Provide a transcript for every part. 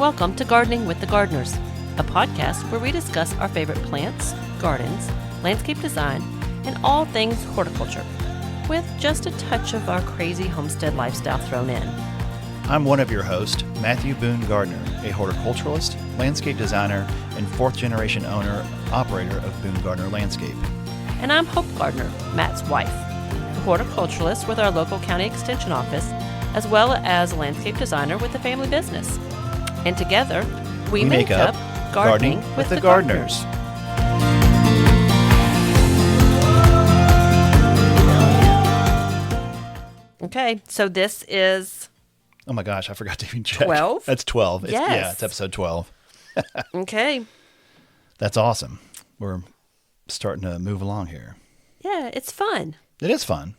welcome to Gardening with the Gardeners, a podcast where we discuss our favorite plants, gardens, landscape design, and all things horticulture, with just a touch of our crazy homestead lifestyle thrown in. I'm one of your hosts, Matthew Boone Gardner, a horticulturalist, landscape designer, and fourth-generation owner-operator of Boone Gardner Landscape. And I'm Hope Gardner, Matt's wife, a horticulturalist with our local county extension office, as well as a landscape designer with a family business. And together, we make up Gardening with the Gardeners. Okay, so this is... Oh my gosh, I forgot to even check. 12? That's 12. Yes. It's episode 12. Okay. That's awesome. We're starting to move along here. Yeah, it's fun. It is fun.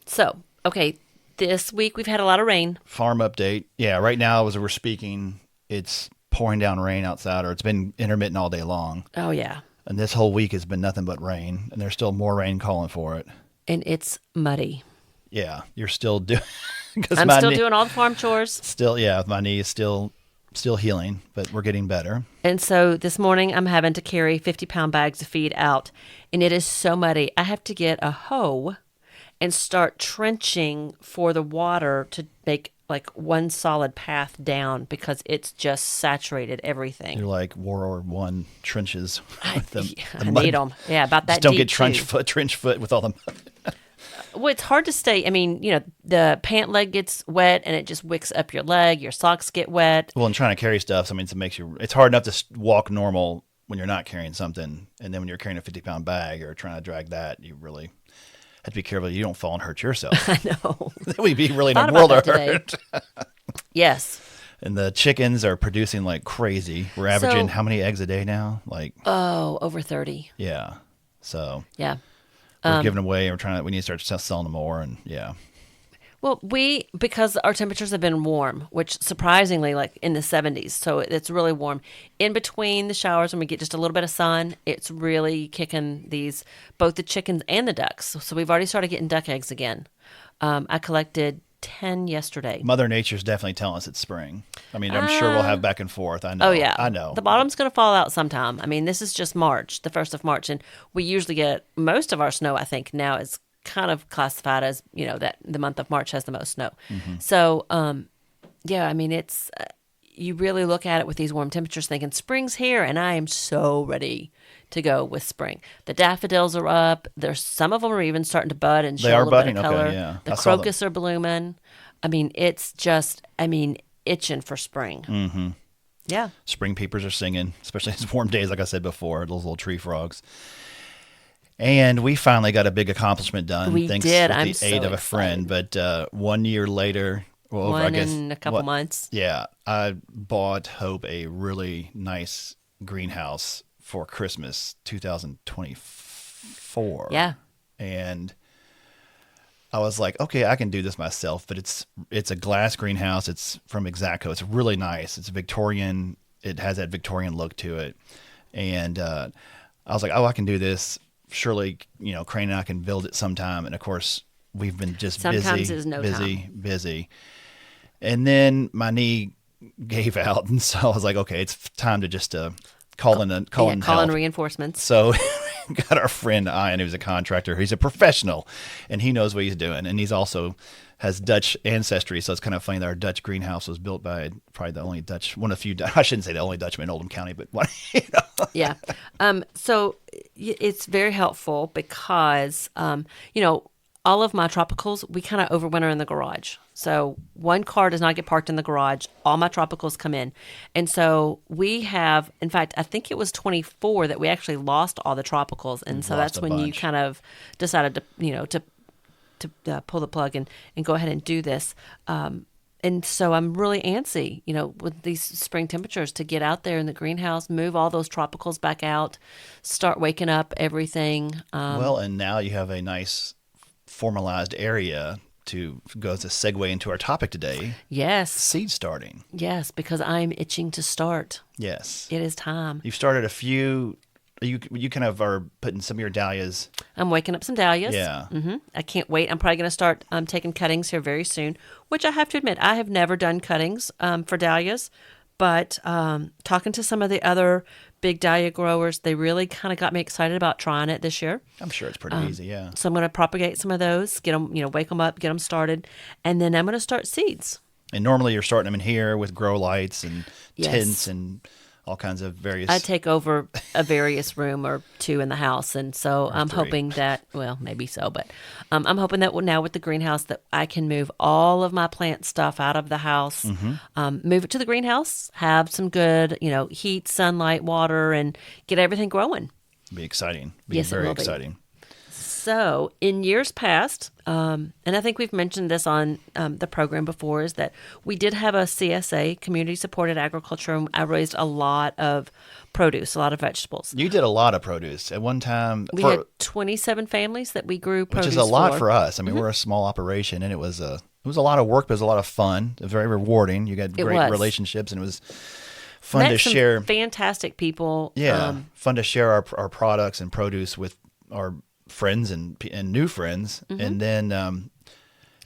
So, okay, this week we've had a lot of rain. Farm update. Yeah, right now as we're speaking, it's pouring down rain outside, or it's been intermittent all day long. Oh, yeah. And this whole week has been nothing but rain, and there's still more rain calling for it. And it's muddy. Yeah, you're still doing... I'm still doing all the farm chores. Still, yeah, my knee is still healing, but we're getting better. And so this morning I'm having to carry 50-pound bags of feed out, and it is so muddy. I have to get a hoe and start trenching for the water to make like one solid path down because it's just saturated everything. You're like World War I trenches. I mud. need them. Yeah, about that Just don't deep get too. trench foot with all the mud. Well, it's hard to stay. I mean, you know, the pant leg gets wet and it just wicks up your leg. Your socks get wet. Well, and trying to carry stuff, I mean, it's hard enough to walk normal when you're not carrying something. And then when you're carrying a 50-pound bag or trying to drag that, you really have to be careful you don't fall and hurt yourself. I know. That would be really in Thought a world about of that today. hurt. Yes. And the chickens are producing like crazy. We're averaging how many eggs a day now? Like, over 30. yeah. So Yeah. we're giving them away. We need to start selling them more. And yeah. Well, because our temperatures have been warm, which surprisingly, like in the 70s, so it's really warm. In between the showers, when we get just a little bit of sun, it's really kicking both the chickens and the ducks. So we've already started getting duck eggs again. I collected 10 yesterday. Mother Nature's definitely telling us it's spring. I mean, I'm sure we'll have back and forth. I know. Oh, yeah. I know. The bottom's going to fall out sometime. I mean, this is just March, the 1st of March, and we usually get most of our snow, I think, now is kind of classified as, you know, that the month of March has the most snow. Mm-hmm. So, yeah, I mean, it's, you really look at it with these warm temperatures thinking spring's here, and I am so ready to go with spring. The daffodils are up. Some of them are even starting to bud and show a little bit of color. Okay, yeah. The crocus are blooming. I mean, it's just, itching for spring. Mm-hmm. Yeah. Spring peepers are singing, especially these warm days, like I said before, those little tree frogs. And we finally got a big accomplishment done. We thanks did. to I'm the so aid of a excited. friend. But 1 year later, well, in a couple months. Yeah, I bought Hope a really nice greenhouse for Christmas 2024. Yeah. And I was like, okay, I can do this myself. But it's a glass greenhouse. It's from Exacco. It's really nice. It's Victorian. It has that Victorian look to it. And I was like, oh, I can do this. Surely, you know, Crane and I can build it sometime. And of course, we've been just Sometimes busy, is no busy. And then my knee gave out, and so I was like, okay, it's time to just call in help. Reinforcements. So got our friend Ian, who's a contractor. He's a professional, and he knows what he's doing. And he's also has Dutch ancestry, so it's kind of funny that our Dutch greenhouse was built by probably the only Dutch, one of few. I shouldn't say the only Dutchman in Oldham County, but one. You know. Yeah. So it's very helpful because, you know, all of my tropicals, we kind of overwinter in the garage. So one car does not get parked in the garage. All my tropicals come in. And so we have, in fact, I think it was 24 that we actually lost all the tropicals. And so that's when you kind of decided to, you know, to pull the plug and go ahead and do this. And so I'm really antsy, you know, with these spring temperatures to get out there in the greenhouse, move all those tropicals back out, start waking up everything. Well, and now you have a nice formalized area to go as a segue into our topic today. Yes. Seed starting. Yes, because I'm itching to start. Yes. It is time. You've started a few. You kind of are putting some of your dahlias. I'm waking up some dahlias. Yeah. Mm-hmm. I can't wait. I'm probably going to start taking cuttings here very soon, which I have to admit, I have never done cuttings for dahlias, But talking to some of the other big dahlia growers, they really kind of got me excited about trying it this year. I'm sure it's pretty easy. Yeah. So I'm going to propagate some of those, get them, wake them up, get them started, and then I'm going to start seeds. And normally you're starting them in here with grow lights and Yes. tents and all kinds of various. I take over a various room or two in the house, and so I'm three. hoping that, well, maybe so, but I'm hoping that now with the greenhouse that I can move all of my plant stuff out of the house, move it to the greenhouse, have some good, heat, sunlight, water, and get everything growing. Be exciting. Be Yes, it very will be. exciting. So, in years past, and I think we've mentioned this on the program before, is that we did have a CSA, Community Supported Agriculture, and I raised a lot of produce, a lot of vegetables. You did a lot of produce at one time. We had 27 families that we grew which produce is a lot for for us. I mean, we're a small operation, and it was a lot of work, but it was a lot of fun. It was very rewarding. You got great was. relationships, and it was fun Met to some share. fantastic people. Yeah, fun to share our products and produce with our friends and new friends, and then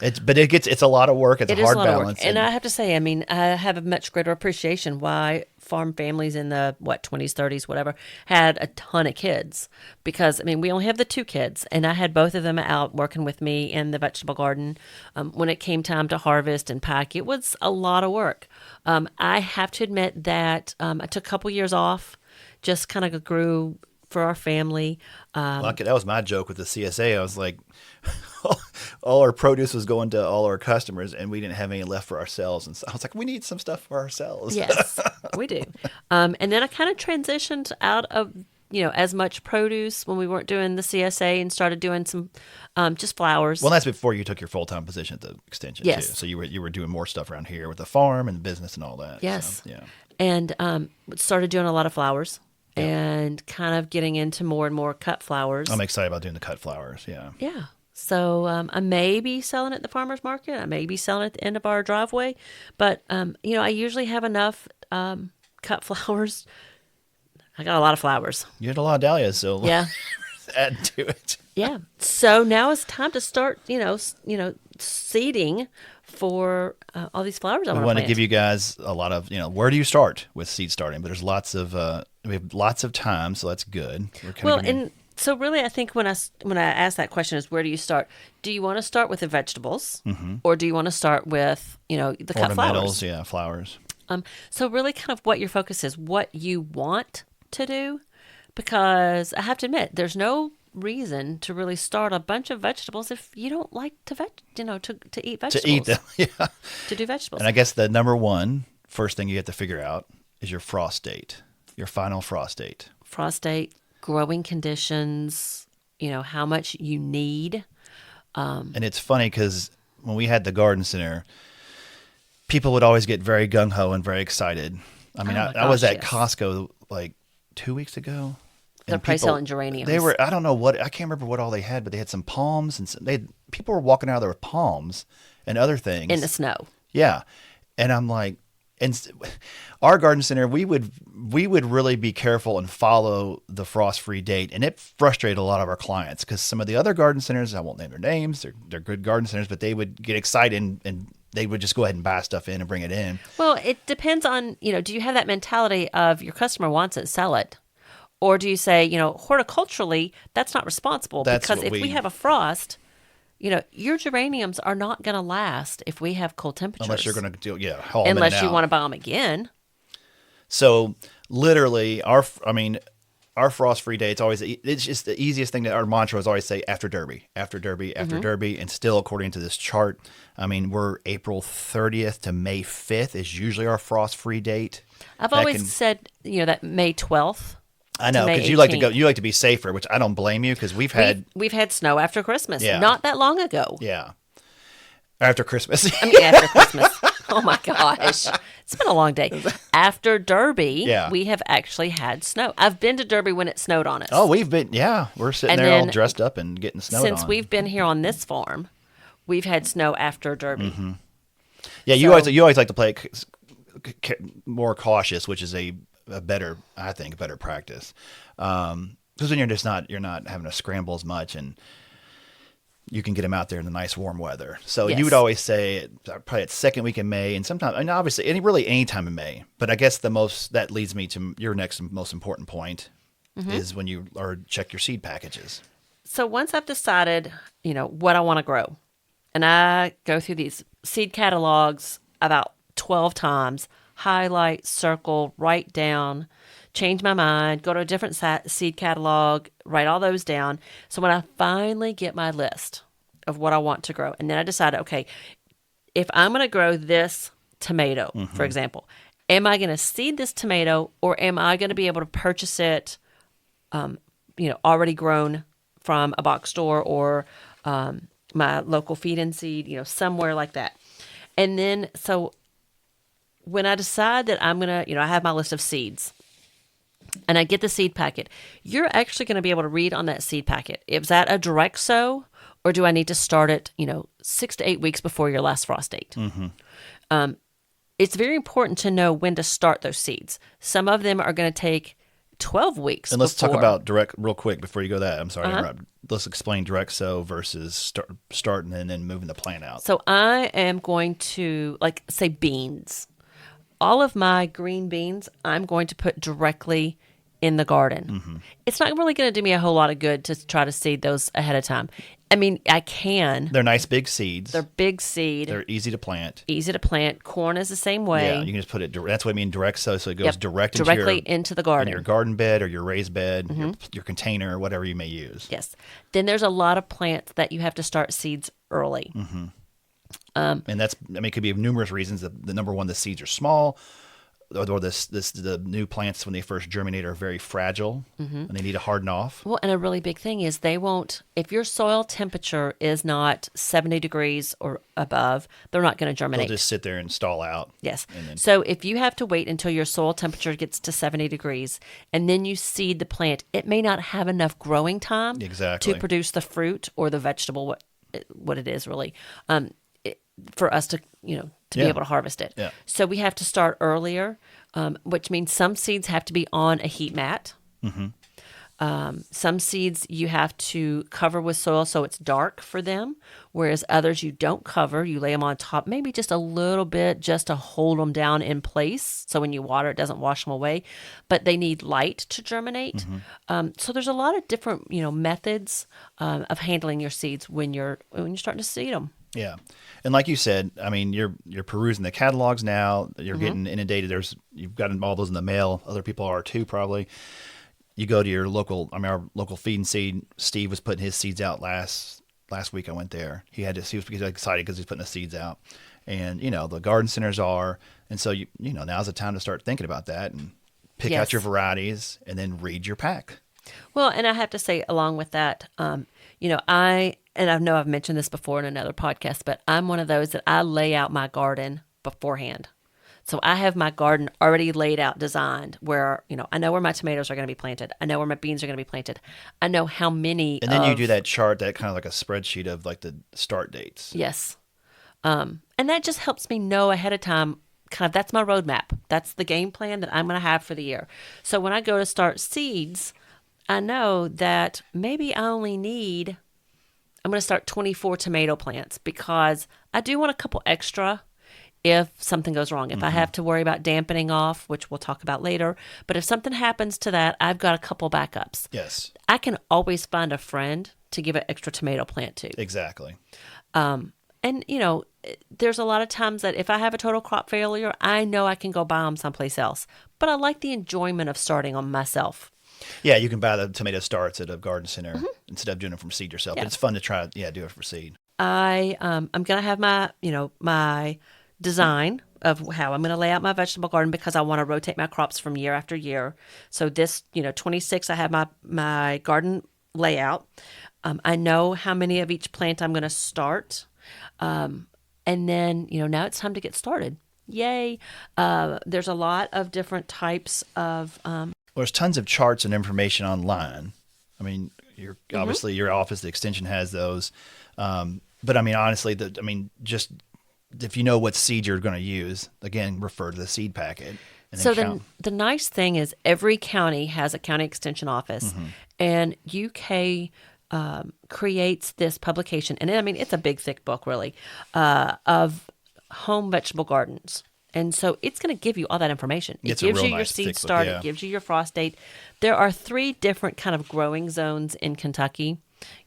it's a lot of work. It's It a is hard a lot of balance. work. And I have to say, I mean, I have a much greater appreciation why farm families in the, 20s, 30s, whatever, had a ton of kids. Because, I mean, we only have the 2 kids, and I had both of them out working with me in the vegetable garden. When it came time to harvest and pack, it was a lot of work. I have to admit that I took a couple years off, just kind of grew for our family. That was my joke with the CSA. I was like, all our produce was going to all our customers, and we didn't have any left for ourselves. And so I was like, we need some stuff for ourselves. Yes, we do. And then I kind of transitioned out of, as much produce when we weren't doing the CSA and started doing some just flowers. Well, that's before you took your full-time position at the extension, Yes. too. So you were doing more stuff around here with the farm and business and all that. Yes. So, yeah. And started doing a lot of flowers and kind of getting into more and more cut flowers. I'm excited about doing the cut flowers. Yeah. Yeah. So I may be selling at the farmer's market. I may be selling at the end of our driveway. But, I usually have enough cut flowers. I got a lot of flowers. You had a lot of dahlias, so Yeah. add to it. Yeah. So now it's time to start, seeding for all these flowers I We want want to to plant. give you guys a lot of, where do you start with seed starting? But there's we have lots of time, so that's good. We're kind Well, of giving you- and so really, I think when I ask that question is, where do you start? Do you want to start with the vegetables, or do you want to start with, the cut ornamentals, flowers? yeah, flowers. So really, kind of what your focus is, what you want to do, because I have to admit, there's no reason to really start a bunch of vegetables if you don't like to eat vegetables. To eat them, yeah. To do vegetables. And I guess the number one first thing you have to figure out is your frost date, your final frost date. Frost date, growing conditions, how much you need. And it's funny because when we had the garden center, people would always get very gung ho and very excited. I mean, Oh my I was gosh, at yes. Costco like 2 weeks ago. They're and probably people- selling geraniums. They were, I don't know what, I can't remember what all they had, but they had some palms and people were walking out there with palms and other things. in the snow. Yeah. And I'm like, our garden center, we would really be careful and follow the frost-free date. And it frustrated a lot of our clients because some of the other garden centers, I won't name their names, they're good garden centers, but they would get excited and they would just go ahead and buy stuff in and bring it in. Well, it depends on, do you have that mentality of your customer wants it, sell it? Or do you say, horticulturally, that's not responsible That's because what if we we- have a frost, your geraniums are not going to last if we have cold temperatures. Unless you're going to haul them in Unless and you out. want to buy them again. So literally our frost-free day, it's just the easiest thing that our mantra is always say after Derby, after Derby, after Mm-hmm. Derby. And still, according to this chart, I mean, we're April 30th to May 5th is usually our frost-free date. I've That always can- said, that May 12th. I know, May because you like to 18th. you like to be safer, which I don't blame you because we've had, We've had snow after Christmas, Yeah. not that long ago. yeah, after Christmas. I mean, after Christmas. Oh my gosh. It's been a long day. After Derby, Yeah. we have actually had snow. I've been to Derby when it snowed on us. Oh, we're sitting And there all then dressed up and getting snowed Since on. we've been here on this farm, we've had snow after Derby. Mm-hmm. Yeah, you always like to play more cautious, which is a better practice. Because then you're not having to scramble as much. And you can get them out there in the nice warm weather. So you would Yes. always say probably at second week in May, and sometimes, and obviously, any time in May. But I guess that leads me to your next most important point is when you check your seed packages. So once I've decided, what I want to grow, and I go through these seed catalogs about 12 times, highlight, circle, write down, change my mind, go to a different seed catalog, write all those down. So when I finally get my list of what I want to grow, and then I decide, okay, if I'm going to grow this tomato, for example, am I going to seed this tomato, or am I going to be able to purchase it, already grown from a box store or my local feed and seed, somewhere like that. And then, so when I decide that I'm going to, I have my list of seeds and I get the seed packet, you're actually going to be able to read on that seed packet, is that a direct sow, or do I need to start it, 6 to 8 weeks before your last frost date? It's very important to know when to start those seeds. Some of them are going to take 12 weeks. And let's talk before. about direct real quick before you go that. I'm sorry to interrupt. Let's explain direct sow versus starting and then moving the plant out. So I am going to, say beans. All of my green beans, I'm going to put directly in the garden. It's not really going to do me a whole lot of good to try to seed those ahead of time. I mean, I can. They're nice big seeds. They're big seed. They're easy to plant. Easy to plant. Corn is the same way. Yeah, you can just put it. That's what I mean, direct sow. So it goes Yep, directly into the garden. in your garden bed or your raised bed, your container, or whatever you may use. Yes. Then there's a lot of plants that you have to start seeds early. And it could be of numerous reasons. The number one, the seeds are small, or the new plants when they first germinate are very fragile and they need to harden off. Well, and a really big thing is they won't, if your soil temperature is not 70 degrees or above, they're not going to germinate. They'll just sit there and stall out. Yes. Then, So if you have to wait until your soil temperature gets to 70 degrees and then you seed the plant, it may not have enough growing time Exactly. to produce the fruit or the vegetable, what it is really, for us to, to be Yeah. able to harvest it. Yeah. So we have to start earlier, which means some seeds have to be on a heat mat. Some seeds you have to cover with soil so it's dark for them, whereas others you don't cover. You lay them on top, maybe just a little bit just to hold them down in place so when you water it doesn't wash them away. But they need light to germinate. So there's a lot of different methods of handling your seeds when you're starting to seed them. Yeah. And like you said, I mean, you're perusing the catalogs now. You're getting inundated. You've gotten all those in the mail. Other people are too, probably. You go to your local, our local feed and seed. Steve was putting his seeds out last week. I went there. He was excited because he's putting the seeds out. And, the garden centers are. And so, now's the time to start thinking about that and pick out Yes. your varieties and then read your pack. Well, and I have to say, along with that, I know I've mentioned this before in another podcast, but I'm one of those that I lay out my garden beforehand. So I have my garden already laid out, designed where, I know where my tomatoes are going to be planted. I know where my beans are going to be planted. I know how many. And then you do that chart, that kind of like a spreadsheet of like the start dates. Yes. And that just helps me know ahead of time, kind of, that's my roadmap. That's the game plan that I'm going to have for the year. So when I go to start seeds, I know that maybe I'm going to start 24 tomato plants because I do want a couple extra if something goes wrong. If I have to worry about dampening off, which we'll talk about later, but if something happens to that, I've got a couple backups. Yes, I can always find a friend to give an extra tomato plant to. exactly. And, there's a lot of times that if I have a total crop failure, I know I can go buy them someplace else. But I like the enjoyment of starting on myself. Yeah, you can buy the tomato starts at a garden center instead of doing it from seed yourself. Yeah. But it's fun to try, do it for seed. I'm going to have my, my design of how I'm going to lay out my vegetable garden because I want to rotate my crops from year after year. So this, 26, I have my garden layout. I know how many of each plant I'm going to start. And then, now it's time to get started. Yay. There's a lot of different types of, There's tons of charts and information online. I mean, obviously your office, the extension has those. But I mean, honestly, just if you know what seed you're going to use, again, refer to the seed packet. And so then then count. the nice thing is every county has a county extension office, and UK creates this publication, and I mean it's a big, thick book, really, of home vegetable gardens. And so it's going to give you all that information. It It's a gives real you your nice, seed thick book, start. yeah. It gives you your frost date. There are 3 different kind of growing zones in Kentucky.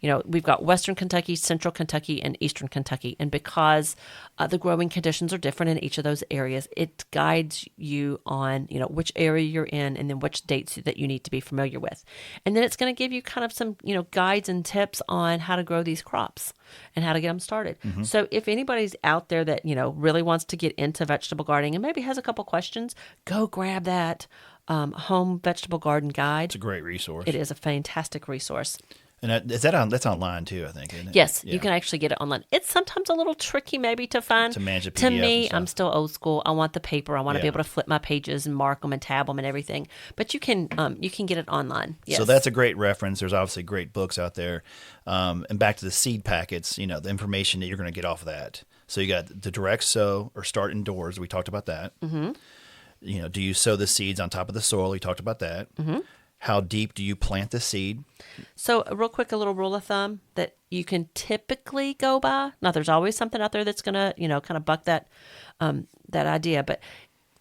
You know, we've got Western Kentucky, Central Kentucky, and Eastern Kentucky. And because the growing conditions are different in each of those areas, it guides you on, you know, which area you're in and then which dates that you need to be familiar with. And then it's going to give you kind of some, you know, guides and tips on how to grow these crops and how to get them started. So if anybody's out there that, you know, really wants to get into vegetable gardening and maybe has a couple questions, go grab that home vegetable garden guide. It's a great resource. It is a fantastic resource. And that's online too, I think, isn't it? Yes, Yeah. you can actually get it online. It's sometimes a little tricky maybe to find. To manage a To PDF and me, stuff. I'm still old school. I want the paper. I want to be Yeah. able to flip my pages and mark them and tab them and everything. But you can get it online. Yes. So that's a great reference. There's obviously great books out there. And back to the seed packets, you know, the information that you're going to get off of that. So you got the direct sow or start indoors. We talked about that. Mm-hmm. You know, do you sow the seeds on top of the soil? We talked about that. Mm-hmm. How deep do you plant the seed? So, real quick, a little rule of thumb that you can typically go by. Now, there's always something out there that's gonna, you know, kind of buck that that idea, but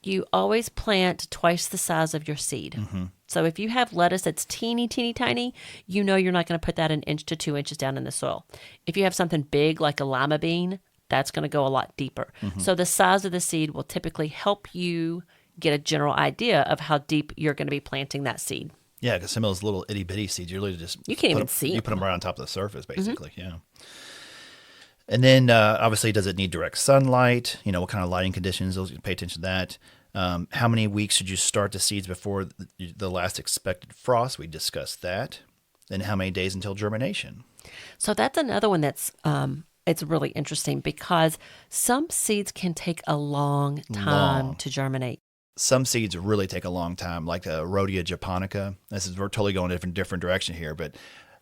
you always plant twice the size of your seed. Mm-hmm. So, if you have lettuce that's teeny, teeny, tiny, you know you're not going to put that 1 inch to 2 inches down in the soil. If you have something big like a lima bean, that's going to go a lot deeper. Mm-hmm. So, the size of the seed will typically help you get a general idea of how deep you're going to be planting that seed. Yeah, because some of those little itty bitty seeds, you really just You can't put even 'em- see You 'em. put them right on top of the surface, basically. Yeah. And then obviously, does it need direct sunlight? You know, what kind of lighting conditions? Those pay attention to that. How many weeks should you start the seeds before the last expected frost? We discussed that. And how many days until germination? So that's another one that's it's really interesting because some seeds can take a long time Long. to germinate. Some seeds really take a long time, like Rhodia japonica. We're totally going a different direction here, but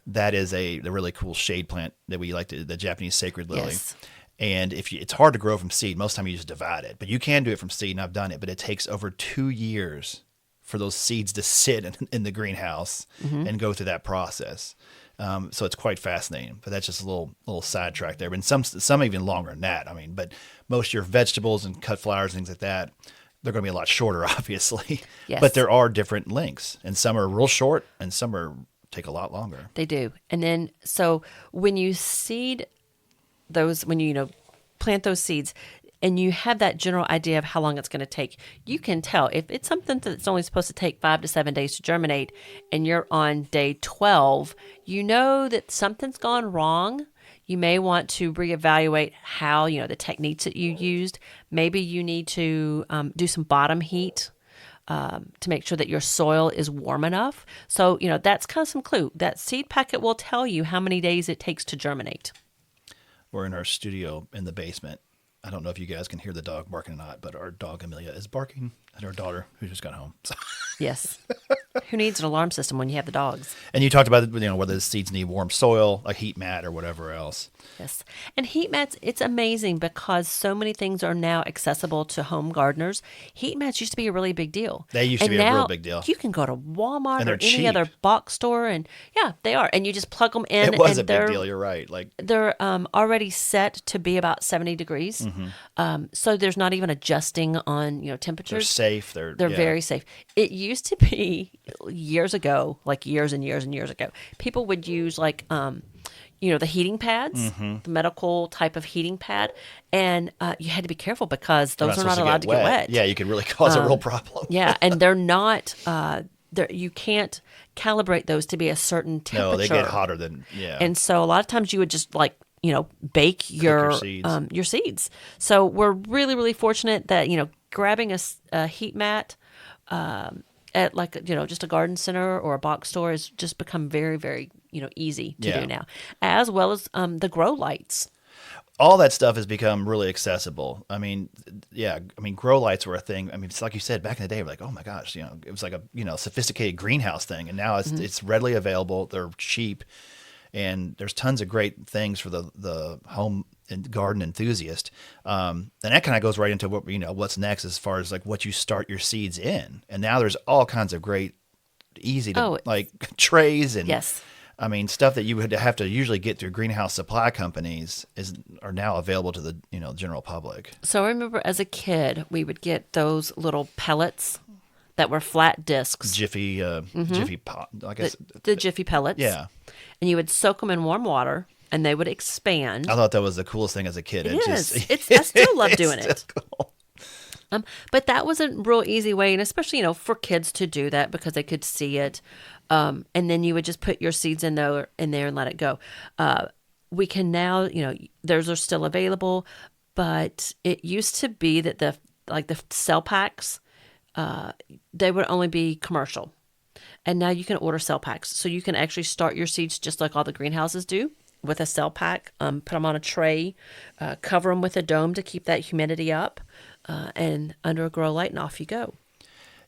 that is the really cool shade plant that we like, the Japanese sacred lily. Yes. And it's hard to grow from seed. Most of the time you just divide it, but you can do it from seed, and I've done it. But it takes over 2 years for those seeds to sit in the greenhouse and go through that process. So it's quite fascinating. But that's just a little sidetrack there. But some even longer than that. I mean, but most of your vegetables and cut flowers, things like that, they're going to be a lot shorter, obviously. Yes. But there are different lengths, and some are real short, and some take a lot longer. They do. And then so when you seed those, when you plant those seeds and you have that general idea of how long it's going to take, you can tell if it's something that's only supposed to take 5 to 7 days to germinate and you're on day 12, you know that something's gone wrong. You may want to reevaluate how, the techniques that you used. Maybe you need to do some bottom heat to make sure that your soil is warm enough. So, that's kind of some clue. That seed packet will tell you how many days it takes to germinate. We're in our studio in the basement. I don't know if you guys can hear the dog barking or not, but our dog Amelia is barking at our daughter who just got home. So. Yes. Who needs an alarm system when you have the dogs? And you talked about whether the seeds need warm soil, a heat mat, or whatever else. Yes. And heat mats, it's amazing because so many things are now accessible to home gardeners. Heat mats used to be a really big deal. They used to be a real big deal. You can go to Walmart And or they're any cheap. other box store, and yeah, they are. And you just plug them in. It was and a big deal. You're right. They're already set to be about 70 degrees. So there's not even adjusting on temperatures. They're safe. They're Very safe. It used to be years ago, like years and years and years ago, people would use the heating pads, the medical type of heating pad, and you had to be careful because those are not allowed to get wet. Yeah, you could really cause a real problem. Yeah, and they're not. You can't calibrate those to be a certain temperature. No, they get hotter than And so a lot of times you would just bake your seeds. So we're really, really fortunate that, grabbing a heat mat at just a garden center or a box store has just become very, very, easy to do now, as well as the grow lights. All that stuff has become really accessible. I mean, grow lights were a thing. I mean, it's like you said, back in the day, we're like, oh my gosh, it was like a, sophisticated greenhouse thing. And now it's readily available. They're cheap. And there's tons of great things for the home and garden enthusiast. And that kind of goes right into what's next as far as like what you start your seeds in. And now there's all kinds of great, easy to trays and Yes. I mean, stuff that you would have to usually get through greenhouse supply companies are now available to the general public. So I remember as a kid, we would get those little pellets that were flat discs, Jiffy pot, I guess. the Jiffy pellets. Yeah, And you would soak them in warm water, and they would expand. I thought that was the coolest thing as a kid. It is. I still love doing it's it. cool. But that was a real easy way, and especially for kids to do that because they could see it. And then you would just put your seeds in there and let it go. We can now, those are still available, but it used to be that the cell packs, they would only be commercial. And now you can order cell packs. So you can actually start your seeds just like all the greenhouses do with a cell pack, put them on a tray, cover them with a dome to keep that humidity up, and under a grow light, and off you go.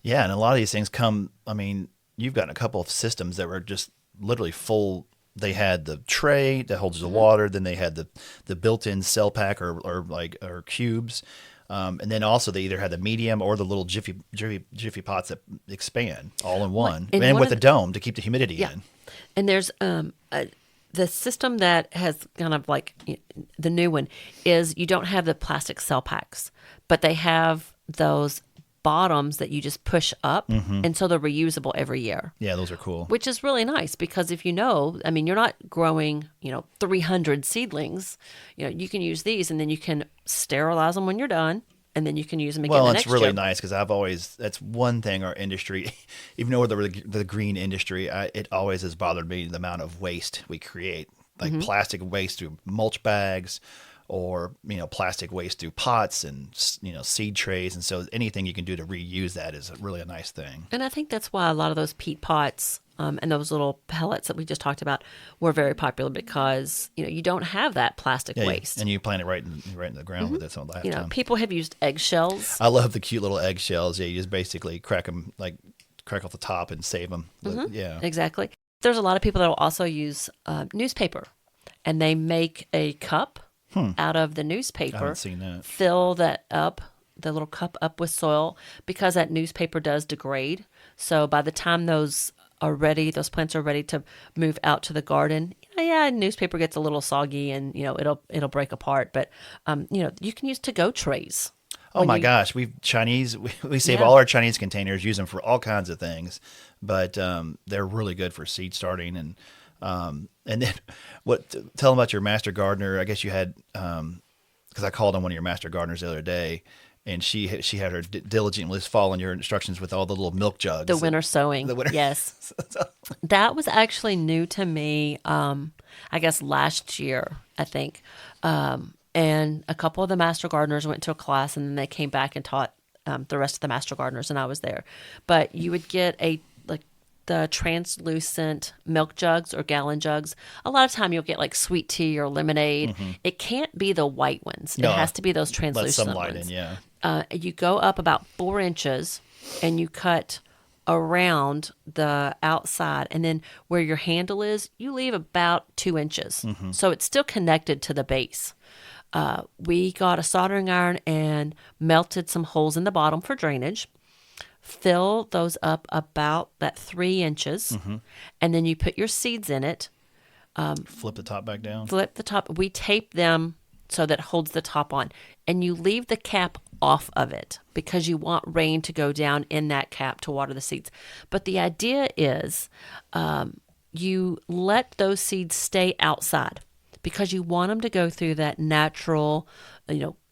Yeah, and a lot of these things come, I mean, you've got a couple of systems that were just literally full. They had the tray that holds the water, then they had the built-in cell pack or cubes. And then also they either had the medium or the little jiffy pots that expand all in one, and with a dome to keep the humidity in. And there's the system that has kind of the new one is you don't have the plastic cell packs, but they have those bottoms that you just push up, and so they're reusable every year. Yeah, those are cool. Which is really nice because if you're not growing, 300 seedlings, you can use these and then you can sterilize them when you're done, and then you can use them again the next year. Well, it's really nice because that's one thing our industry, even though we're the green industry, it always has bothered me the amount of waste we create, like plastic waste through mulch bags, or plastic waste through pots and seed trays, and so anything you can do to reuse that is really a nice thing. And I think that's why a lot of those peat pots and those little pellets that we just talked about were very popular because you don't have that plastic waste, and you plant it right in the ground with it. So people have used eggshells. I love the cute little eggshells. Yeah, you just basically crack them, crack off the top and save them. Yeah, exactly. There's a lot of people that will also use newspaper, and they make a cup out of the newspaper. I haven't seen that. Fill that up, the little cup up with soil, because that newspaper does degrade. So by the time those plants are ready to move out to the garden, newspaper gets a little soggy and it'll break apart. But you can use to-go trays. Oh my gosh, we save all our Chinese containers, use them for all kinds of things, but they're really good for seed starting. And then tell them about your master gardener. I guess you had, because I called on one of your master gardeners the other day, and she had her diligently following your instructions with all the little milk jugs. The winter sowing. Yes. That was actually new to me, I guess last year, I think. And a couple of the master gardeners went to a class, and then they came back and taught the rest of the master gardeners, and I was there. But you would get the translucent milk jugs or gallon jugs. A lot of time you'll get sweet tea or lemonade. It can't be the white ones. No, it has to be those translucent let some light ones. in, yeah. You go up about 4 inches and you cut around the outside, and then where your handle is, you leave about 2 inches. So it's still connected to the base. We got a soldering iron and melted some holes in the bottom for drainage. Fill those up about that 3 inches, and then you put your seeds in it. Flip the top back down. Flip the top. We tape them so that it holds the top on, and you leave the cap off of it because you want rain to go down in that cap to water the seeds. But the idea is you let those seeds stay outside because you want them to go through that natural,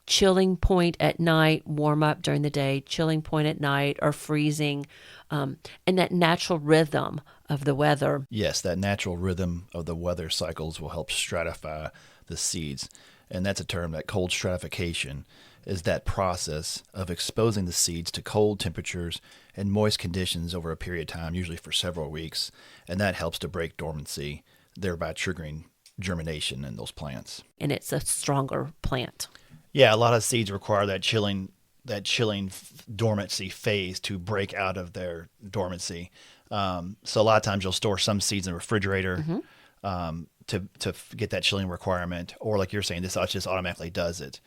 chilling point at night, warm up during the day, chilling point at night, or freezing, and that natural rhythm of the weather. Yes, that natural rhythm of the weather cycles will help stratify the seeds. And that's a term, that cold stratification is that process of exposing the seeds to cold temperatures and moist conditions over a period of time, usually for several weeks. And that helps to break dormancy, thereby triggering germination in those plants. And it's a stronger plant. Yeah, a lot of seeds require that chilling dormancy phase to break out of their dormancy. So a lot of times you'll store some seeds in the refrigerator to get that chilling requirement, or like you're saying, this just automatically does it.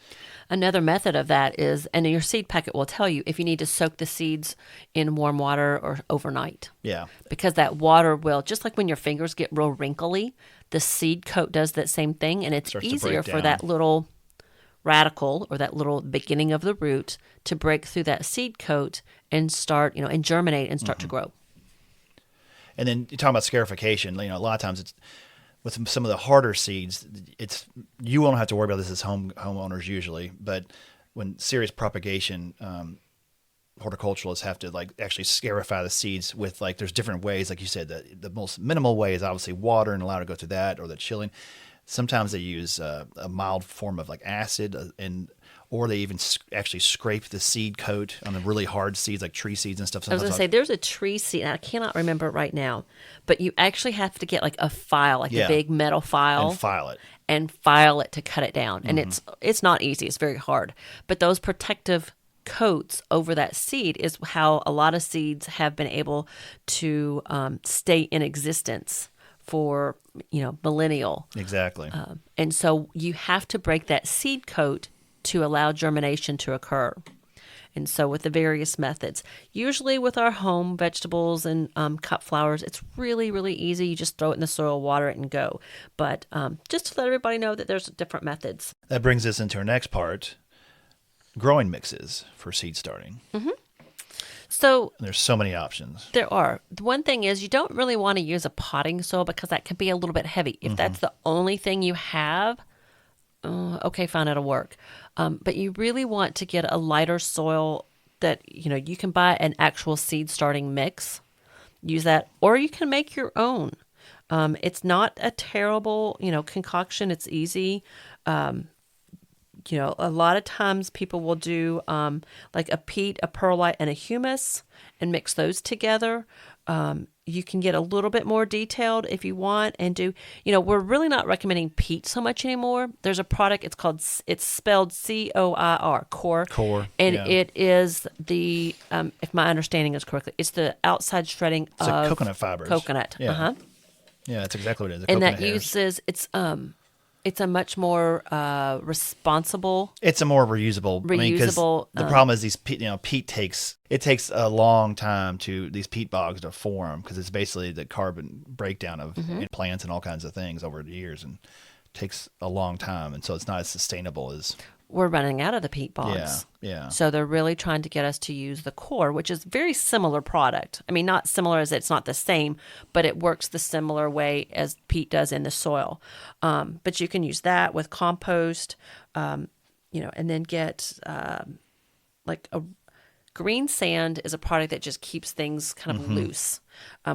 Another method of that is, and your seed packet will tell you if you need to soak the seeds in warm water or overnight. Yeah. Because that water will, just like when your fingers get real wrinkly, the seed coat does that same thing, and it's Starts to easier break for down. that little radical or that little beginning of the root to break through that seed coat and start, and germinate and start to grow. And then you're talking about scarification. A lot of times it's with some of the harder seeds. You won't have to worry about this as homeowners usually, but when serious propagation, horticulturalists have to actually scarify the seeds with there's different ways. Like you said, the most minimal way is obviously water and allow it to go through that, or the chilling. Sometimes they use a mild form of acid, or they even actually scrape the seed coat on the really hard seeds like tree seeds and stuff. I was going to say, there's a tree seed, and I cannot remember it right now, but you actually have to get a file, a big metal file. And file it. To cut it down. And it's not easy. It's very hard. But those protective coats over that seed is how a lot of seeds have been able to stay in existence for, millennial. Exactly. And so you have to break that seed coat to allow germination to occur. And so with the various methods, usually with our home vegetables and cut flowers, it's really, really easy. You just throw it in the soil, water it, and go. But just to let everybody know that there's different methods. That brings us into our next part, growing mixes for seed starting. Mm-hmm. So there's so many options. There are. The one thing is you don't really want to use a potting soil because that can be a little bit heavy. If that's the only thing you have, okay, fine, it'll work. But you really want to get a lighter soil that, you can buy an actual seed starting mix. Use that, or you can make your own. It's not a terrible, concoction. It's easy. A lot of times people will do a peat, a perlite, and a humus and mix those together. You can get a little bit more detailed if you want and do, we're really not recommending peat so much anymore. There's a product, it's spelled COIR, core. Core. And yeah. it is the, if my understanding is correctly, it's the outside shredding it's of coconut fibers. Coconut. Yeah. Uh-huh. Yeah, that's exactly what it is. And that hairs. uses, it's a much more responsible. It's a more reusable. Reusable. The problem is peat takes a long time these peat bogs to form because it's basically the carbon breakdown of plants and all kinds of things over the years, and it takes a long time, and so it's not as sustainable as. We're running out of the peat bogs. Yeah. So they're really trying to get us to use the core, which is a very similar product. I mean, not similar as it's not the same, but it works the similar way as peat does in the soil. But you can use that with compost, and then get a green sand is a product that just keeps things kind of loose,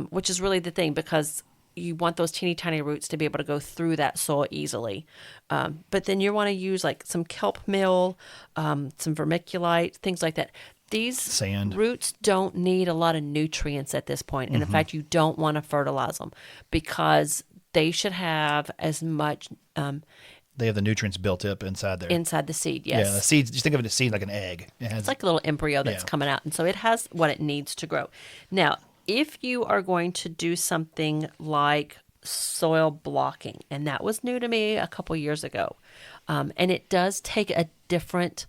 which is really the thing because you want those teeny tiny roots to be able to go through that soil easily. But then you want to use some kelp meal, some vermiculite, things like that. These Sand. Roots don't need a lot of nutrients at this point. And in fact, you don't want to fertilize them because they should have as much they have the nutrients built up inside there. Inside the seed, yes. Yeah, the seeds, just think of a seed like an egg. It's like a little embryo that's coming out. And so it has what it needs to grow. Now, if you are going to do something like soil blocking, and that was new to me a couple years ago, and it does take a different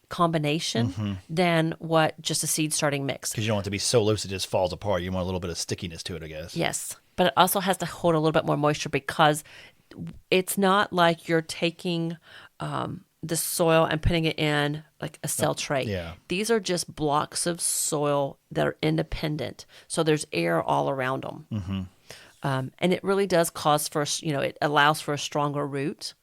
combination than what just a seed starting mix. Because you don't want it to be so loose it just falls apart. You want a little bit of stickiness to it, I guess. Yes, but it also has to hold a little bit more moisture because it's not like you're taking the soil and putting it in like a cell tray. Yeah. These are just blocks of soil that are independent. So there's air all around them. And it really does cause for, it allows for a stronger root.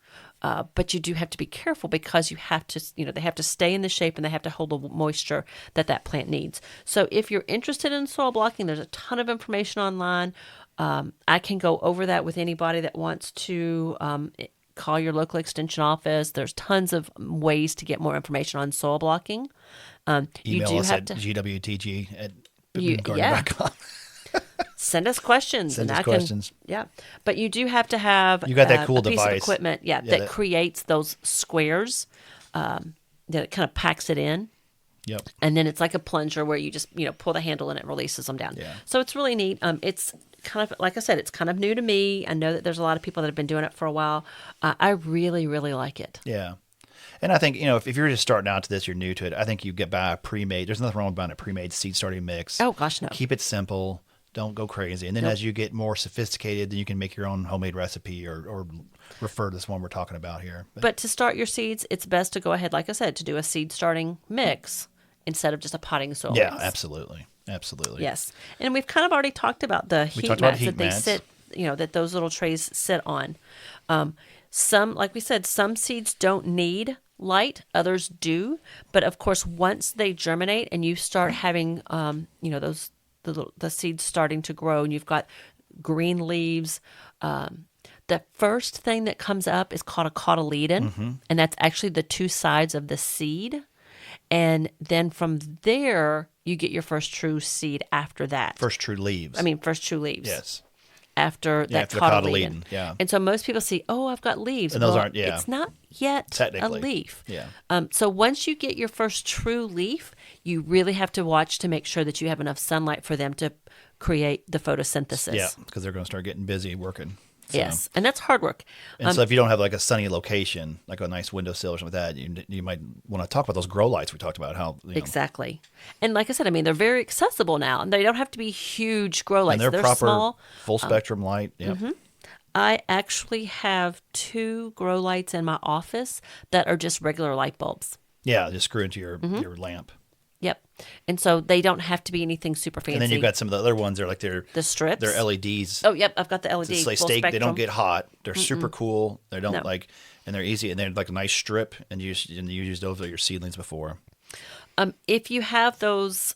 But you do have to be careful because you have to, they have to stay in the shape and they have to hold the moisture that plant needs. So if you're interested in soil blocking, there's a ton of information online. I can go over that with anybody that wants to call your local extension office. There's tons of ways to get more information on soil blocking. Email us at gwtg@gardener.com. Send us questions. Send us questions. Yeah. But you do have to have you got that cool a piece device. of equipment that creates those squares, that it kind of packs it in. Yep. And then it's like a plunger where you just, pull the handle and it releases them down. Yeah. So it's really neat. It's kind of, like I said, it's kind of new to me. I know that there's a lot of people that have been doing it for a while. I really, really like it. Yeah. And I think, if you're just starting out to this, you're new to it, I think you get by a pre-made. There's nothing wrong with buying a pre-made seed starting mix. Oh, gosh, no. Keep it simple. Don't go crazy. And then as you get more sophisticated, then you can make your own homemade recipe or refer to this one we're talking about here. But to start your seeds, it's best to go ahead, like I said, to do a seed starting mix instead of just a potting soil Yeah, mix. absolutely. Absolutely. Yes. And we've kind of already talked about the heat talked about mats heat that they mats. sit, that those little trays sit on. Some, like we said, some seeds don't need light, others do. But of course, once they germinate and you start having, those the seeds starting to grow and you've got green leaves, the first thing that comes up is called a cotyledon, and that's actually the two sides of the seed. And then from there, you get your first true seed after that. First true leaves. First true leaves. Yes. After that after the cotyledon. cotyledon, yeah. And so most people see, oh, I've got leaves. And those Well, aren't- yeah. It's not yet a Technically. leaf. Yeah. So once you get your first true leaf, you really have to watch to make sure that you have enough sunlight for them to create the photosynthesis. Yeah, because they're going to start getting busy working. So. Yes. And that's hard work. And so if you don't have like a sunny location, like a nice windowsill or something like that, you might want to talk about those grow lights we talked about. How Exactly. And like I said, they're very accessible now. And they don't have to be huge grow lights. and they're proper small. full spectrum light. Yeah. I actually have 2 grow lights in my office that are just regular light bulbs. Yeah, just screw into your lamp. Yep. And so they don't have to be anything super fancy. And then you've got some of the other ones. They're like the strips. They're LEDs. Oh, yep. I've got the LED. It's like full they spectrum. don't get hot. They're super cool. They don't No. and they're easy. And they're like a nice strip. And you used those for your seedlings before. If you have those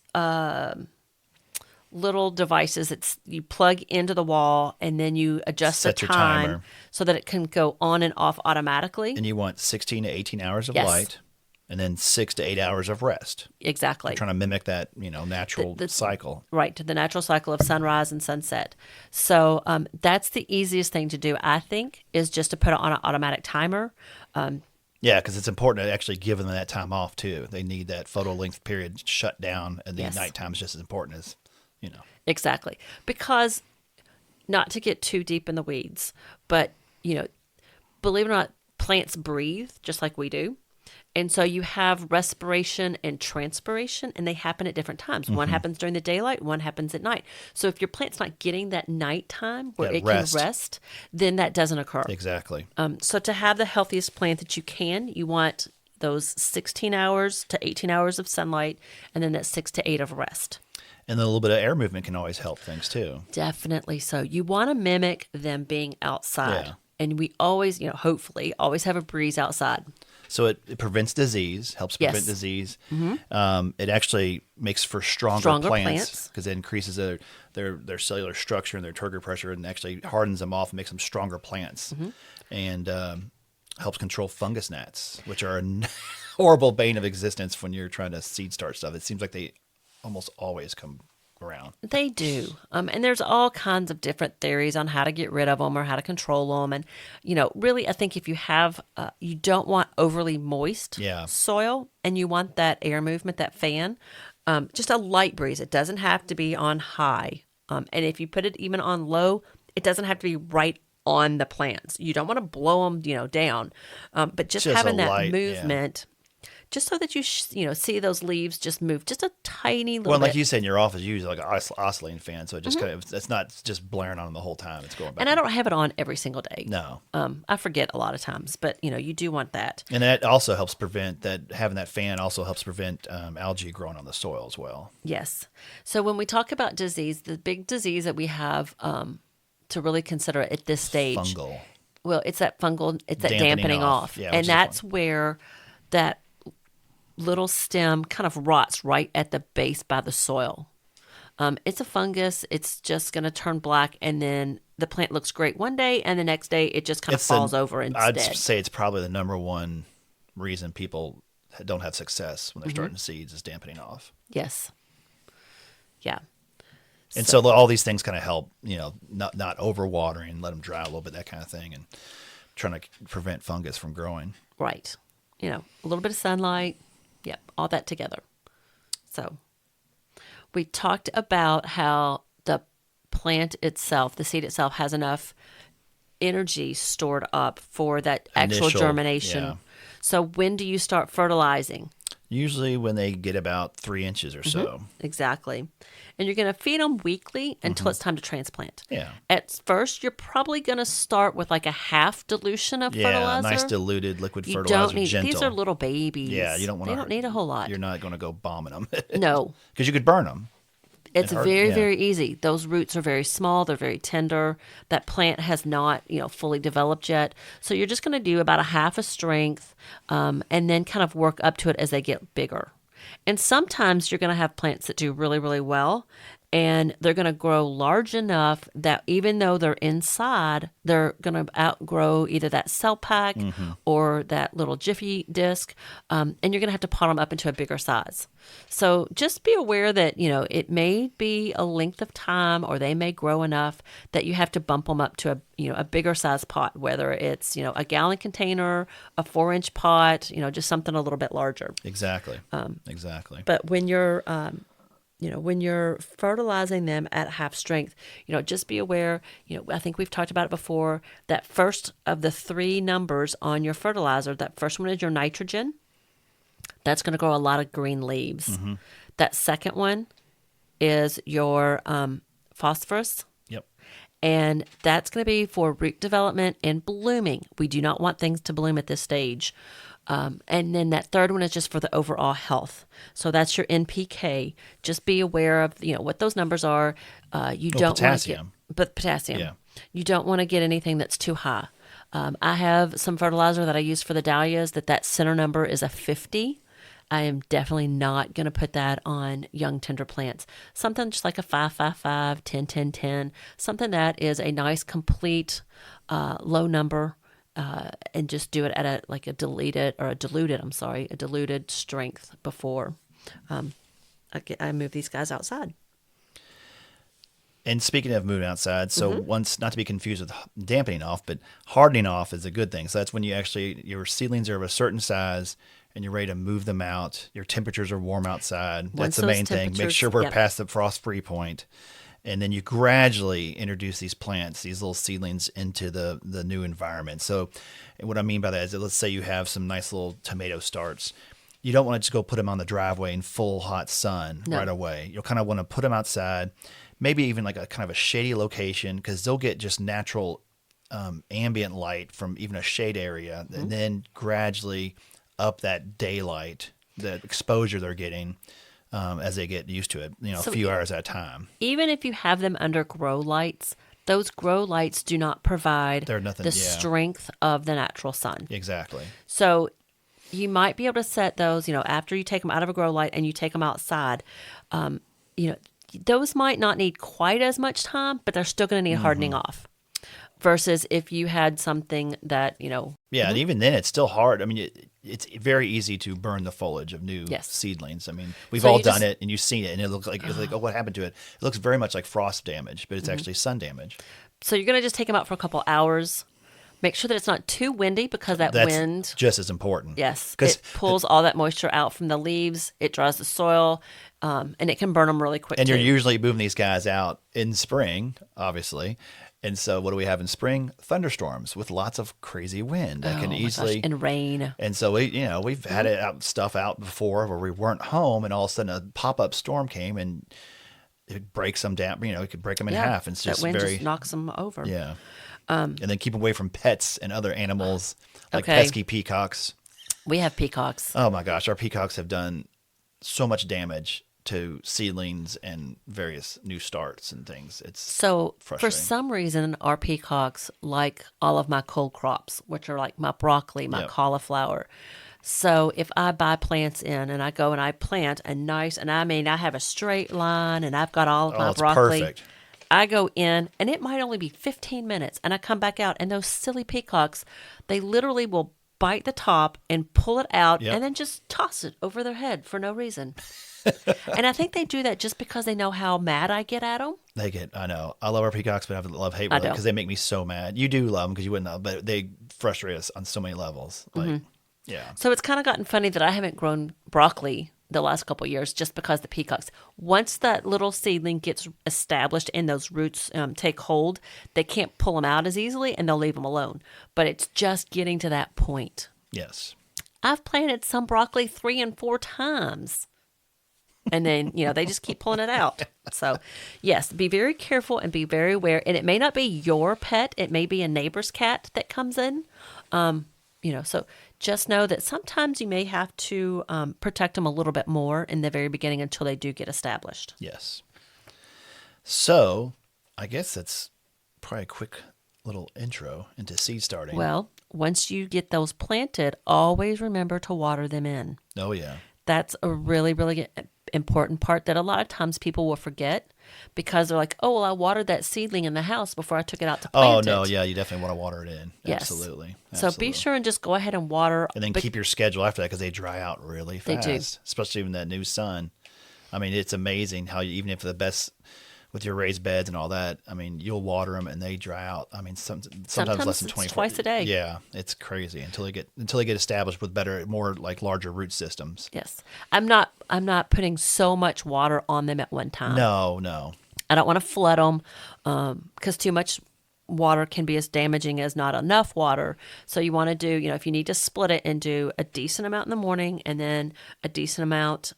little devices that you plug into the wall and then you adjust Set the your time timer. so that it can go on and off automatically. And you want 16 to 18 hours of Yes. light, and then 6 to 8 hours of rest. Exactly. Trying to mimic that natural cycle. Right, to the natural cycle of sunrise and sunset. So that's the easiest thing to do, I think, is just to put it on an automatic timer. Yeah, because it's important to actually give them that time off too. They need that photo length period shut down, and the Yes. nighttime is just as important as Exactly. Because, not to get too deep in the weeds, but, believe it or not, plants breathe just like we do. And so you have respiration and transpiration, and they happen at different times. One happens during the daylight, one happens at night. So if your plant's not getting that nighttime where That it rest. can rest, then that doesn't occur. Exactly. So to have the healthiest plant that you can, you want those 16 hours to 18 hours of sunlight, and then that 6 to 8 of rest. And then a little bit of air movement can always help things too. Definitely so. You want to mimic them being outside. Yeah. And we always, hopefully, always have a breeze outside. So it prevents disease, helps prevent Yes. disease. It actually makes for stronger Stronger plants plants. because it increases their cellular structure and their turgor pressure, and actually hardens them off and makes them stronger plants. And helps control fungus gnats, which are a horrible bane of existence when you're trying to seed start stuff. It seems like they almost always come around. They do. And there's all kinds of different theories on how to get rid of them or how to control them. And, really, I think if you have, you don't want overly moist Yeah. soil, and you want that air movement, that fan, just a light breeze. It doesn't have to be on high. And if you put it even on low, it doesn't have to be right on the plants. You don't want to blow them, down. But just Just a having that light, yeah. movement, just so that you, see those leaves just move just a tiny little Well, like bit. you said in your office, you use like an oscillating fan, so it just kind of, it's not just blaring on them the whole time. It's going back. And I don't have it on every single day. No. I forget a lot of times, but you do want that. And that also helps prevent that, having that fan also helps prevent algae growing on the soil as well. Yes. So when we talk about disease, the big disease that we have to really consider at this stage, Fungal. well, it's that fungal, it's that Dampening dampening off. off. Yeah, which And is that's fun. where that little stem kind of rots right at the base by the soil. It's a fungus. It's just going to turn black, and then the plant looks great one day, and the next day it just kind of falls over instead. I'd say it's probably the number one reason people don't have success when they're starting seeds is dampening off. Yes. Yeah. And so all these things kind of help, not overwatering, let them dry a little bit, that kind of thing, and trying to prevent fungus from growing. Right. A little bit of sunlight. Yep. All that together. So we talked about how the plant itself, the seed itself, has enough energy stored up for that actual Initial, germination. yeah. So when do you start fertilizing? Usually when they get about 3 inches or so. Exactly. And you're going to feed them weekly until it's time to transplant. Yeah. At first, you're probably going to start with like a half dilution of Yeah, fertilizer. nice diluted liquid You fertilizer, don't need, gentle. these are little babies. Yeah, you don't want They to. don't need a whole lot. You're not going to go bombing them. No. Because you could burn them. It's hurt, very, yeah. very easy. Those roots are very small. They're very tender. That plant has not, fully developed yet. So you're just going to do about a half a strength, and then kind of work up to it as they get bigger. And sometimes you're going to have plants that do really, really well, and they're going to grow large enough that even though they're inside, they're going to outgrow either that cell pack or that little Jiffy disc, and you're going to have to pot them up into a bigger size. So just be aware that, it may be a length of time, or they may grow enough that you have to bump them up to a bigger size pot, whether it's, a gallon container, a 4-inch pot, just something a little bit larger. Exactly. Exactly. But when you're when you're fertilizing them at half strength, just be aware, I think we've talked about it before, that first of the 3 numbers on your fertilizer, that first one is your nitrogen. That's going to grow a lot of green leaves. That second one is your phosphorus. Yep. And that's going to be for root development and blooming. We do not want things to bloom at this stage. And then that third one is just for the overall health. So that's your NPK. Just be aware of what those numbers are. You don't potassium. But potassium. Yeah. You don't want to get anything that's too high. I have some fertilizer that I use for the dahlias that center number is a 50. I am definitely not going to put that on young tender plants. Something just like a 5-5-5, 10-10-10, something that is a nice complete low number. And just do it at a diluted strength before I move these guys outside. And speaking of moving outside, so once, not to be confused with dampening off, but hardening off is a good thing. So that's when your seedlings are of a certain size and you're ready to move them out. Your temperatures are warm outside. Once That's the those main thing. Make temperatures- sure we're yep. past the frost-free point. And then you gradually introduce these plants, these little seedlings, into the new environment. So what I mean by that is that let's say you have some nice little tomato starts. You don't want to just go put them on the driveway in full hot sun right away. You'll kind of want to put them outside, maybe even like a kind of a shady location, because they'll get just natural ambient light from even a shade area, and then gradually up that daylight, the exposure they're getting. As they get used to it, a few hours at a time. Even if you have them under grow lights, those grow lights do not provide the strength of the natural sun. Exactly. So you might be able to set those, after you take them out of a grow light and you take them outside, those might not need quite as much time, but they're still going to need hardening off. Versus if you had something that, Yeah, and even then it's still hard. I mean, it's very easy to burn the foliage of new Yes. seedlings. I mean, we've So all you done just- it, and you've seen it, and it looks like, oh, what happened to it? It looks very much like frost damage, but it's actually sun damage. So you're going to just take them out for a couple hours. Make sure that it's not too windy, because that That's wind, just as important. yes, 'Cause it pulls all that moisture out from the leaves. It dries the soil, and it can burn them really quick. And you're too. usually moving these guys out in spring, obviously. And so what do we have in spring? Thunderstorms with lots of crazy wind that can Oh my easily gosh, and rain. And so we've had it stuff out before where we weren't home, and all of a sudden a pop-up storm came and it breaks them down. It could break them in half. And it's just that wind very just knocks them over. yeah. And then keep away from pets and other animals like Okay. pesky peacocks. We have peacocks. Oh my gosh, our peacocks have done so much damage to seedlings and various new starts and things. It's So for frustrating. some reason, our peacocks like all of my cold crops, which are like my broccoli, my Yep. cauliflower. So if I buy plants in and I go and I plant a nice, and I mean, I have a straight line and I've got all of my it's broccoli. perfect. I go in and it might only be 15 minutes and I come back out, and those silly peacocks, they literally will bite the top and pull it out Yep. and then just toss it over their head for no reason. And I think they do that just because they know how mad I get at them. I know. I love our peacocks, but I have a love-hate with it don't. because they make me so mad. You do love them because you wouldn't know, but they frustrate us on so many levels. Like, yeah. So it's kind of gotten funny that I haven't grown broccoli the last couple of years just because the peacocks, once that little seedling gets established and those roots take hold, they can't pull them out as easily and they'll leave them alone. But it's just getting to that point. Yes. I've planted some broccoli 3 and 4 times. And then, they just keep pulling it out. So, yes, be very careful and be very aware. And it may not be your pet. It may be a neighbor's cat that comes in. So just know that sometimes you may have to protect them a little bit more in the very beginning until they do get established. Yes. So, I guess that's probably a quick little intro into seed starting. Well, once you get those planted, always remember to water them in. Oh, yeah. That's a really, really important part that a lot of times people will forget because they're like, oh, well, I watered that seedling in the house before I took it out to plant it. Oh, no, yeah, you definitely want to water it in. Yes. Absolutely. So be sure and just go ahead and water. And then keep your schedule after that because they dry out really fast. They do. Especially in that new sun. I mean, it's amazing how even if the best with your raised beds and all that, I mean, you'll water them and they dry out. I mean, sometimes less than 24. Twice a day. Yeah, it's crazy until they get established with better, more like larger root systems. Yes, I'm not putting so much water on them at one time. No. I don't want to flood them because too much water can be as damaging as not enough water. So you want to do, if you need to split it and do a decent amount in the morning and then a decent amount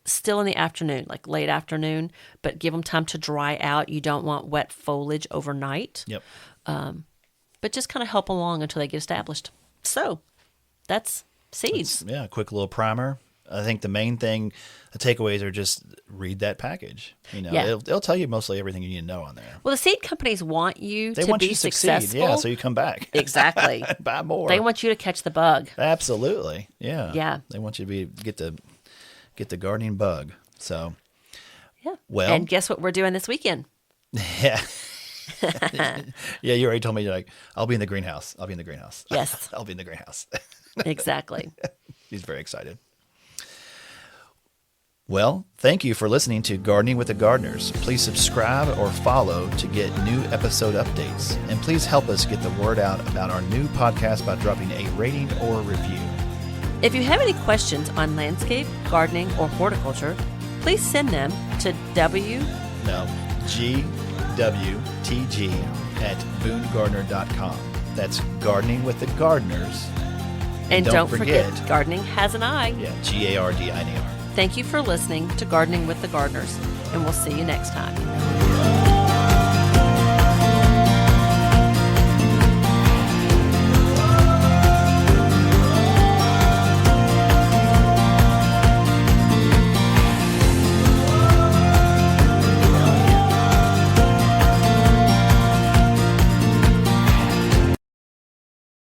still in the afternoon, like late afternoon, but give them time to dry out. You don't want wet foliage overnight. Yep. But just kind of help along until they get established. So that's seeds. Yeah, a quick little primer. I think the main thing, the takeaways are just read that package. It'll tell you mostly everything you need to know on there. Well, the seed companies want you They to want be you to successful. succeed. Yeah, so you come back. Exactly. Buy more. They want you to catch the bug. Absolutely. Yeah. Yeah. They want you to get the gardening bug. So, yeah. Well, and guess what we're doing this weekend? Yeah. Yeah, you already told me, like, I'll be in the greenhouse. Yes. I'll be in the greenhouse. Exactly. He's very excited. Well, thank you for listening to Gardening with the Gardeners. Please subscribe or follow to get new episode updates. And please help us get the word out about our new podcast by dropping a rating or review. If you have any questions on landscape, gardening, or horticulture, please send them to gwtg@boonegardner.com. That's Gardening with the Gardeners. And don't forget, gardening has an I. Yeah, GARDINER. Thank you for listening to Gardening with the Gardeners, and we'll see you next time.